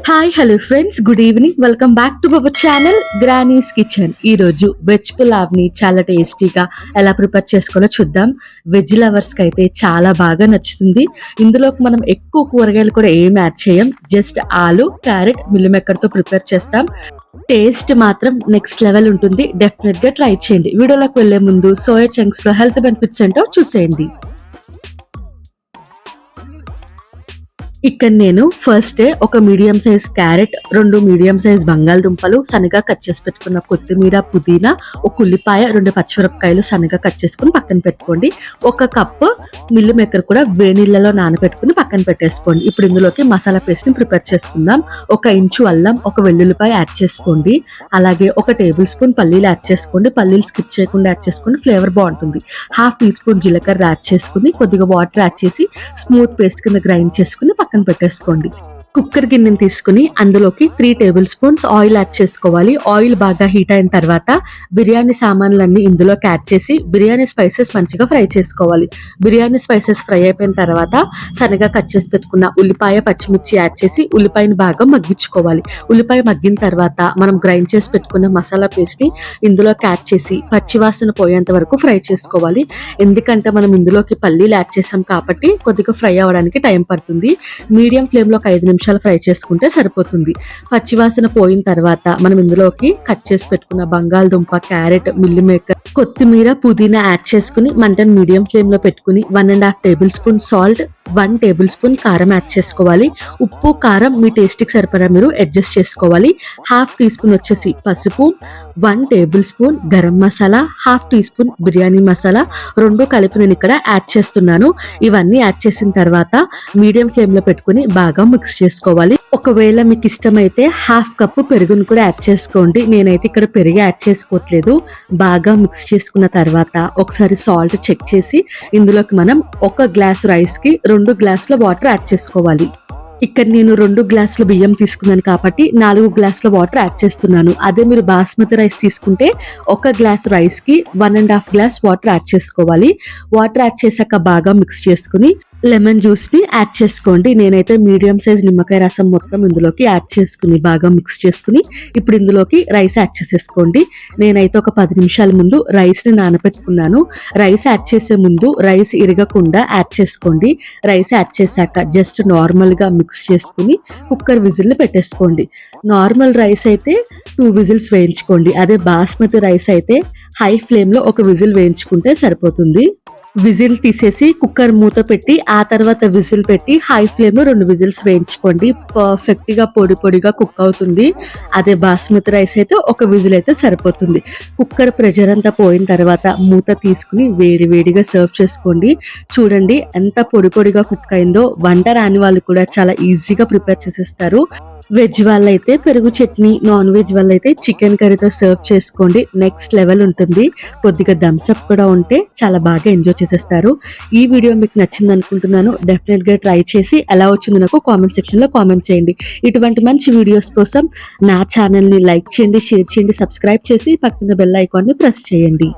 Hi hello friends, good evening. Welcome back to our channel granny's kitchen. ఈరోజు veg పులావ్ని చాలా టేస్టీగా ఎలా prepare చేసుకోవాలో చూద్దాం. వెజ్ లవర్స్కి అయితే చాలా బాగా నచ్చుతుంది. ఇందులోకి మనం ఎక్కువ కూరగాయలు కూడా ఏం యాడ్ చేయం, జస్ట్ ఆలు, క్యారెట్, మిల్ మేకర్తో ప్రిపేర్ చేస్తాం. టేస్ట్ మాత్రం నెక్స్ట్ లెవెల్ ఉంటుంది. డెఫినెట్గా ట్రై చేయండి. వీడియోలోకి వెళ్లే ముందు సోయా చంక్స్లో హెల్త్ బెనిఫిట్స్ ఏంటో చూసేయండి. ఇక్కడ నేను ఫస్ట్ ఒక medium size carrot, 2 medium size బంగాళదుంపలు, సన్నగా కట్ చేసి పెట్టుకున్న కొత్తిమీర, పుదీనా, ఒక ఉల్లిపాయ, 2 పచ్చిమిరపకాయలు సన్నగా కట్ చేసుకుని పక్కన పెట్టుకోండి. 1 కప్పు మిల్ మేకర్ కూడా వేణీళ్ళలో నానబెట్టుకుని పక్కన పెట్టేసుకోండి. ఇప్పుడు ఇందులోకి మసాలా పేస్ట్ ని ప్రిపేర్ చేసుకుందాం. 1 ఇంచు అల్లం, 1 వెల్లుల్లిపాయ యాడ్ చేసుకోండి. అలాగే 1 టేబుల్ స్పూన్ పల్లీలు యాడ్ చేసుకోండి. పల్లీలు స్కిప్ చేయకుండా యాడ్ చేసుకోండి, ఫ్లేవర్ బాగుంటుంది. 1/2 టీ స్పూన్ జీలకర్ర యాడ్ చేసుకుని కొద్దిగా వాటర్ యాడ్ చేసి స్మూత్ పేస్ట్ కింద గ్రైండ్ చేసుకుని పక్కన పెట్టేసుకోండి. కుక్కర్ గిన్నెని తీసుకుని అందులోకి 3 టేబుల్ స్పూన్స్ ఆయిల్ యాడ్ చేసుకోవాలి. ఆయిల్ బాగా హీట్ అయిన తర్వాత బిర్యానీ సామాన్లన్నీ ఇందులోకి యాడ్ చేసి బిర్యానీ స్పైసెస్ మంచిగా ఫ్రై చేసుకోవాలి. బిర్యానీ స్పైసెస్ ఫ్రై అయిపోయిన తర్వాత సన్నగా కట్ చేసి పెట్టుకున్న ఉల్లిపాయ, పచ్చిమిర్చి యాడ్ చేసి ఉల్లిపాయని బాగా మగ్గించుకోవాలి. ఉల్లిపాయ మగ్గిన తర్వాత మనం గ్రైండ్ చేసి పెట్టుకున్న మసాలా పేస్ట్ని ఇందులోకి యాడ్ చేసి పచ్చివాసన పోయేంత వరకు ఫ్రై చేసుకోవాలి. ఎందుకంటే మనం ఇందులోకి పల్లీలు యాడ్ చేసాం కాబట్టి కొద్దిగా ఫ్రై అవ్వడానికి టైం పడుతుంది. మీడియం ఫ్లేమ్లో 5 నిమిషాలు ఫ్రై చేసుకుంటే సరిపోతుంది. పచ్చివాసన పోయిన తర్వాత మనం ఇందులోకి కట్ చేసి పెట్టుకున్న బంగాళదుంప, క్యారెట్, మిల్ మేకర్, కొత్తిమీర, పుదీనా యాడ్ చేసుకుని మంటను మీడియం ఫ్లేమ్ లో పెట్టుకుని 1.5 table spoon salt, 1 table spoon కారం యాడ్ చేసుకోవాలి. ఉప్పు, కారం మీ టేస్ట్కి సరిపడా మీరు అడ్జస్ట్ చేసుకోవాలి. 1/2 టీ స్పూన్ వచ్చేసి పసుపు, 1 table spoon garam masala, 1/2 tea spoon biryani masala, 2 కలిపి నేను ఇక్కడ యాడ్ చేస్తున్నాను. ఇవన్నీ యాడ్ చేసిన తర్వాత మీడియం ఫ్లేమ్ లో పెట్టుకుని బాగా మిక్స్ చేసుకోవాలి. ఒకవేళ మీకు ఇష్టమైతే 1/2 కప్పు పెరుగును కూడా యాడ్ చేసుకోండి. నేనైతే ఇక్కడ పెరుగు యాడ్ చేసుకోవట్లేదు. బాగా మిక్స్ చేసుకున్న తర్వాత ఒకసారి సాల్ట్ చెక్ చేసి ఇందులోకి మనం 1 గ్లాస్ రైస్ కి 2 గ్లాసుల వాటర్ యాడ్ చేసుకోవాలి. ఇక్కడ నేను 2 గ్లాసుల బియ్యం తీసుకున్నాను కాబట్టి 4 గ్లాసుల వాటర్ యాడ్ చేస్తున్నాను. అదే మీరు బాస్మతి రైస్ తీసుకుంటే 1 గ్లాస్ రైస్ కి 1.5 గ్లాస్ వాటర్ యాడ్ చేసుకోవాలి. వాటర్ యాడ్ చేశాక బాగా మిక్స్ చేసుకుని లెమన్ జ్యూస్ ని యాడ్ చేసుకోండి. నేనైతే మీడియం సైజ్ నిమ్మకాయ రసం మొత్తం ఇందులోకి యాడ్ చేసుకుని బాగా మిక్స్ చేసుకుని ఇప్పుడు ఇందులోకి రైస్ యాడ్ చేసేసుకోండి. నేనైతే ఒక 10 నిమిషాల ముందు రైస్ ని నానబెట్టుకున్నాను. రైస్ యాడ్ చేసే ముందు రైస్ ఇరగకుండా యాడ్ చేసుకోండి. రైస్ యాడ్ చేశాక జస్ట్ నార్మల్ గా మిక్స్ చేసుకుని కుక్కర్ విజిల్ పెట్టేసుకోండి. నార్మల్ రైస్ అయితే 2 విజిల్స్ వేయించుకోండి. అదే బాస్మతి రైస్ అయితే హై ఫ్లేమ్ లో 1 విజిల్ వేయించుకుంటే సరిపోతుంది. విజిల్ తీసేసి కుక్కర్ మూత పెట్టి ఆ తర్వాత విజిల్ పెట్టి హై ఫ్లేమ్ లో 2 విజిల్స్ వేయించుకోండి. పర్ఫెక్ట్ గా పొడి పొడిగా కుక్ అవుతుంది. అదే బాస్మతి రైస్ అయితే 1 విజిల్ అయితే సరిపోతుంది. కుక్కర్ ప్రెషర్ అంతా పోయిన తర్వాత మూత తీసుకుని వేడి వేడిగా సర్వ్ చేసుకోండి. చూడండి ఎంత పొడి పొడిగా కుక్ అయిందో. వంట రాని వాళ్ళు కూడా చాలా ఈజీగా ప్రిపేర్ చేసేస్తారు. వెజ్ వాళ్ళైతే పెరుగు చట్నీ, నాన్ వెజ్ వాళ్ళైతే చికెన్ కర్రీతో సర్వ్ చేసుకోండి. నెక్స్ట్ లెవెల్ ఉంటుంది. కొద్దిగా థమ్స్అప్ కూడా ఉంటే చాలా బాగా ఎంజాయ్ చేసేస్తారు. ఈ వీడియో మీకు నచ్చింది అనుకుంటున్నాను. డెఫినెట్ గా ట్రై చేసి ఎలా వచ్చిందో నాకు కామెంట్ సెక్షన్ లో కామెంట్ చేయండి. ఇటువంటి మంచి వీడియోస్ కోసం నా ఛానల్ ని లైక్ చేయండి, షేర్ చేయండి, సబ్స్క్రైబ్ చేసి పక్కన బెల్ ఐకాన్ ని ప్రెస్ చేయండి.